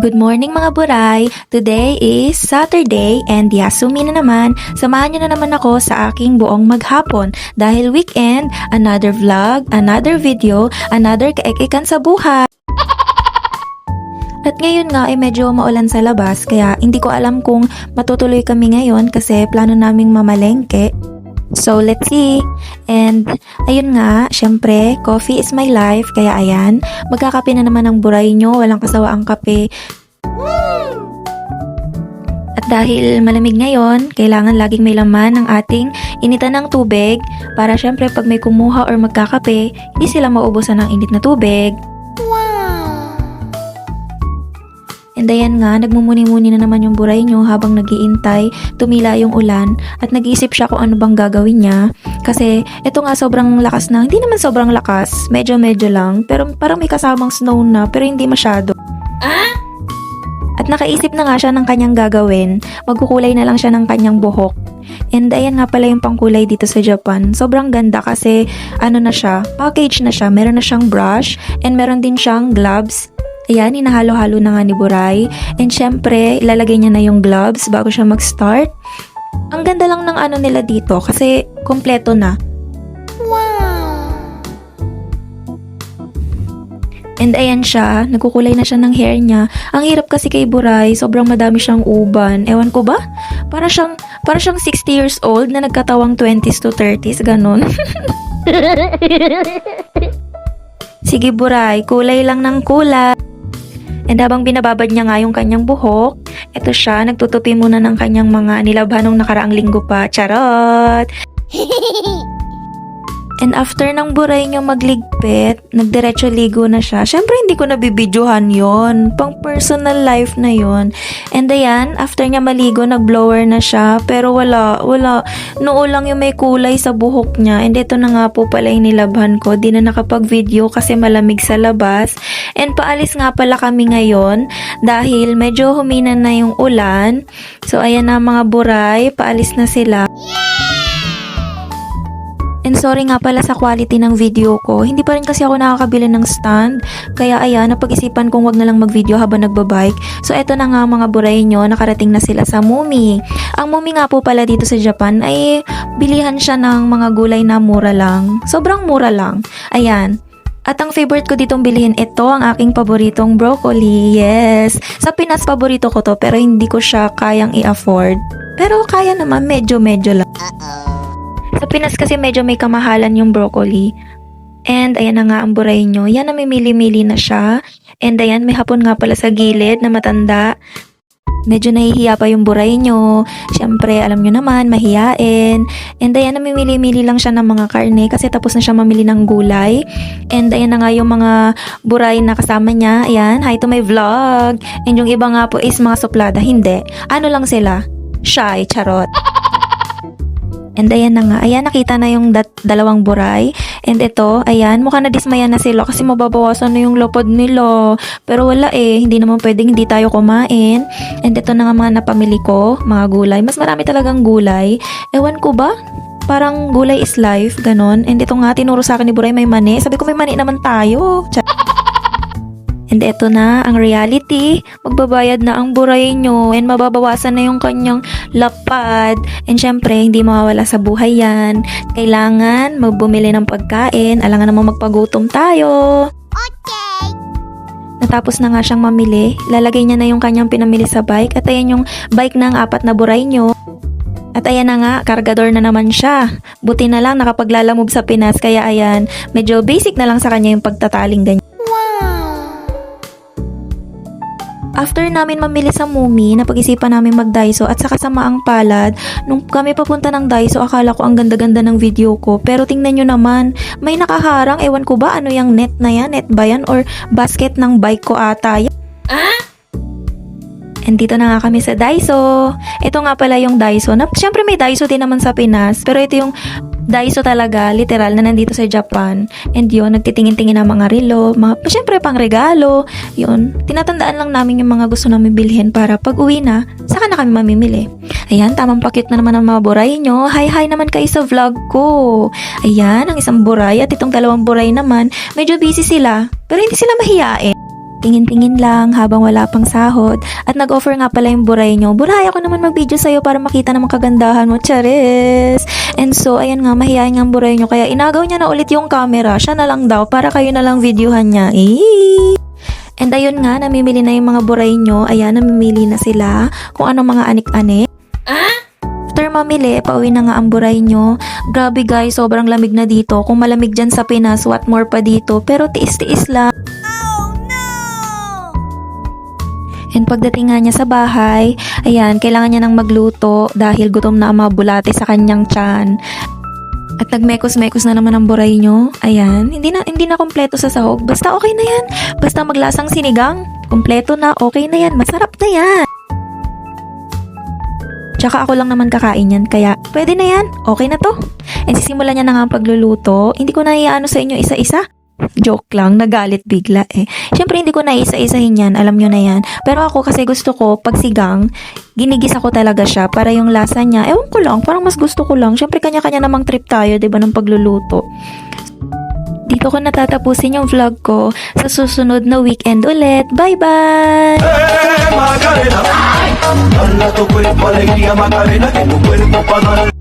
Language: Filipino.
Good morning mga buray! Today is Saturday and Yasumi na naman. Samahan niyo na naman ako sa aking buong maghapon dahil weekend, another vlog, another video, another kaekikan sa buhay. At ngayon nga ay medyo maulan sa labas kaya hindi ko alam kung matutuloy kami ngayon kasi plano naming mamalengke. So, let's see. And, ayun nga, syempre, coffee is my life. Kaya ayan, magkakape na naman ang buray nyo. Walang kasawa ang kape. At dahil malamig ngayon, kailangan laging may laman ang ating initan ng tubig para syempre pag may kumuha or magkakape, hindi sila maubusan ng init na tubig. And ayan nga, nagmumuni-muni na naman yung buray nyo habang nagiintay, tumila yung ulan at nag-iisip siya kung ano bang gagawin niya. Kasi ito nga sobrang lakas na, hindi naman sobrang lakas, medyo-medyo lang, pero parang may kasamang snow na pero hindi masyado. At nakaisip na nga siya ng kanyang gagawin, magkukulay na lang siya ng kanyang buhok. And ayan nga pala yung pangkulay dito sa Japan. Sobrang ganda kasi ano na siya, package na siya, meron na siyang brush and meron din siyang gloves. Ayan, hinahalo-halo na nga ni Buray. And syempre, ilalagay niya na yung gloves bago siya mag-start. Ang ganda lang ng ano nila dito kasi kompleto na. Wow! And ayan siya, nagkukulay na siya ng hair niya. Ang hirap kasi kay Buray, sobrang madami siyang uban. Ewan ko ba? Para siyang 60 years old na nagkatawang 20s to 30s, ganun. Sige Buray, kulay lang ng kulay. And habang binababad niya nga yung kanyang buhok, eto siya, nagtutupi muna ng kanyang mga nilabhan nung nakaraang linggo pa. Charot! And after ng Buray niya magligpit, nagdiretso ligo na siya. Syempre hindi ko nabibidyohan yon, pang personal life na yon. And ayan, after niya maligo, nagblower na siya. Pero wala. Noo lang yung may kulay sa buhok niya. And ito na nga po pala yung nilabhan ko. Di na nakapag-video kasi malamig sa labas. And paalis nga pala kami ngayon dahil medyo humina na yung ulan. So ayan na mga Buray, paalis na sila. And sorry nga pala sa quality ng video ko. Hindi pa rin kasi ako nakakabili ng stand. Kaya ayan, napag-isipan kong wag na lang mag-video habang nagbabike. So eto na nga mga Buray nyo, nakarating na sila sa Mumi. Ang Mumi nga po pala dito sa Japan ay bilihan siya ng mga gulay na mura lang. Sobrang mura lang. Ayan. At ang favorite ko ditong bilhin, ito ang aking paboritong broccoli. Yes! Sa Pinas, paborito ko to pero hindi ko siya kayang i-afford. Pero kaya naman, medyo-medyo lang. Sa Pinas kasi medyo may kamahalan yung broccoli. And ayan na nga ang Buray nyo. Yan, namimili-mili na siya. And ayan, may hapon nga pala sa gilid na matanda. Medyo nahihiya pa yung Buray nyo. Siyempre, alam nyo naman, mahiyain. And ayan, namimili-mili lang siya ng mga karne kasi tapos na siya mamili ng gulay. And ayan na nga yung mga Buray na kasama niya. Ayan, hi to my vlog. And yung iba nga po is mga suplada. Hindi. Ano lang sila? Shy, charot. And ayan na nga, ayan nakita na yung dalawang Buray. And ito, ayan, mukha na dismaya na sila kasi mababawasan na yung lopod nila. Pero wala hindi naman pwedeng hindi tayo kumain. And ito na nga mga napamili ko, mga gulay. Mas marami talagang gulay. Ewan ko ba? Parang gulay is life, ganon. And ito nga, tinuro sa akin ni Buray may mani. Sabi ko may mani naman tayo. And eto na, ang reality, magbabayad na ang Buray nyo and mababawasan na yung kanyang lapad. And syempre, hindi mawawala sa buhay yan. Kailangan magbumili ng pagkain, alangan naman magpagutom tayo. Okay! Natapos na nga siyang mamili, lalagay niya na yung kanyang pinamili sa bike at ayan yung bike ng 4 na Buray nyo. At ayan na nga, kargador na naman siya. Buti na lang nakapaglalamove sa Pinas kaya ayan, medyo basic na lang sa kanya yung pagtataling ganyan. After namin mamili sa Mumi, napag-isipan namin mag-Daiso at sa kasamaang palad, nung kami papunta ng Daiso, akala ko ang ganda-ganda ng video ko. Pero tingnan nyo naman, may nakaharang, ewan ko ba ano yung net na yan, net ba yan or basket ng bike ko ata yan. And dito na nga kami sa Daiso. Ito nga pala yung Daiso. Siyempre may Daiso din naman sa Pinas, pero ito yung Daiso talaga, literal na nandito sa Japan. And yun, nagtitingin-tingin ng mga relo, syempre pang regalo. Yun, tinatandaan lang namin yung mga gusto namin bilhin para pag uwi na, saka na kami mamimili. Ayan, tamang pakit na naman ang mga Buray nyo. Hi naman kayo sa vlog ko. Ayan, ang isang Buray at itong dalawang Buray naman, medyo busy sila, pero hindi sila mahiyain. tingin-tingin lang habang wala pang sahod. At nag-offer nga pala yung buray nyo. Buray, ako naman mag-video sa'yo para makita naman kagandahan mo. Charis! And so, ayan nga, mahihayin nga ang buray nyo. Kaya inagaw niya na ulit yung camera. Siya na lang daw para kayo na lang videohan niya. And ayun nga, namimili na yung mga buray nyo. Ayan, namimili na sila kung ano mga anik-anik. After mamili, pauwi na nga ang buray nyo. Grabe guys, sobrang lamig na dito. Kung malamig dyan sa Pinas, what more pa dito. Pero tiis-tiis lang. And pagdating nga niya sa bahay, ayan, kailangan niya nang magluto dahil gutom na ang mga bulate sa kanyang tiyan. At nagmekos-mekos na naman ang buray nyo. Ayan, hindi na kompleto sa sahog. Basta okay na yan. Basta maglasang sinigang. Kompleto na, okay na yan. Masarap na yan. Tsaka ako lang naman kakain yan, kaya pwede na yan. Okay na to. And sisimulan niya na nga ang pagluluto. Hindi ko na iano sa inyo isa-isa. Joke lang, nagalit bigla eh. Siyempre hindi ko na isa-isahin yan, alam nyo na yan. Pero ako kasi gusto ko, pag sigang, ginigisa ko talaga siya para yung lasa niya, ewan ko lang, parang mas gusto ko lang. Siyempre kanya-kanya namang trip tayo, diba, ng pagluluto. Dito ko natatapusin yung vlog ko. Sa susunod na weekend ulit. Bye-bye! Macarena, dala tu cuerpo alegría Macarena, que tu cuerpo para dar